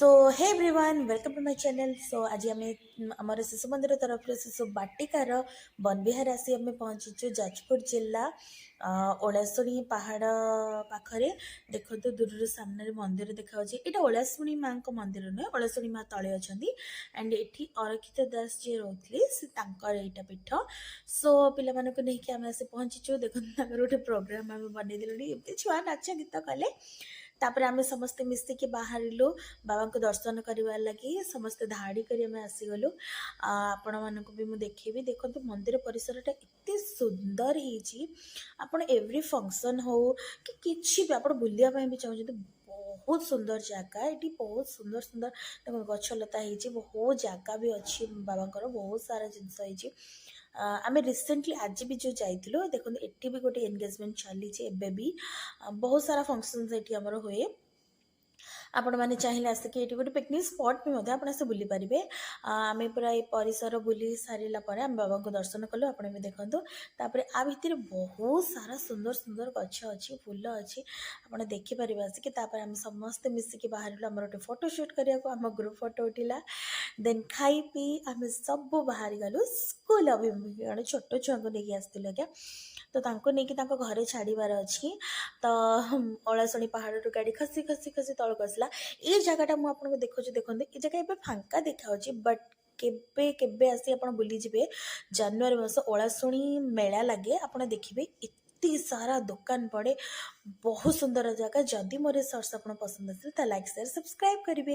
So hey everyone welcome to my channel. So आज आम आमर शिशु मंदिर तरफ शिशु बाटिकार बनविहार आसी आम पहुँचीचु जाजपुर जिला ओलाशुणी पहाड़ पाखरे। देखो दूर सामने मंदिर देखा यहाँ ओलाशुणी माँ को मंदिर नुहे, ओलाशुणी माँ तले अच्छा एंड ये अरक्षित दास जी रोते यहाँ पीठ। सो पिला नहीं आम आसी पहुँचीचु। देखो गोटे प्रोग्राम आम बनईदे छुआ नाच गीत कले। तापर आम समस्ते मिसिकी बाहरिलु बाबा को दर्शन करने लगी समस्ते धाड़ी कर आसीगलु। आपण मानक भी मुझे देखी देखो मंदिर परिसर एत सुंदर होपण एव्री फंक्शन हो कि किसी भी आप बुलाया भी चाहते बहुत सुंदर जगह ये बहुत सुंदर सुंदर गछलता बहुत जगह भी अच्छी बाबा बहुत सारा जिनस आम रिसेंटली आज भी जो जाइलु देखो ये भी गोटे एंगेजमेंट चली भी बहुत सारा फंक्शन ये आमर हुए। आपण मैंने चाहिए आसिक ये गोटे पिकनिक स्पॉट भी आप बुली पारे। आम पूरा ये परिसर बुली सारापर आम बाबा को दर्शन कलु आप भी देखूँ। तापर आ भितर बहुत सारा सुंदर सुंदर गछ अच्छी फूल अच्छी आप देखिपारे आसिक। आम समस्ते मिसिकी बाहर आम गोटे फोटोशूट करने आम ग्रुप फोटो उठिला। देन खाई पी आम सब बाहरी गलु स्कूल अभिमुखी छोट छुआ को लेकिन आसलु आज्ञा तो नहीं घरे छाड़बार अच्छी। तो ओलाशुणी पहाड़ गाड़ी खसी खसी खसी तौक आसला। ये जगटा मुझे देखो देखते ये जगह ए फांका देखा बट केबे केबे आसी आप बुली जिबे जनवरी मास ओलाशुणी मेला लगे आप देखिए इतनी सारा दुकान पड़े बहुत सुंदर जगह। जदि मोर सर्च आप पसंद आसे लाइक शेयर सब्सक्राइब करेंगे।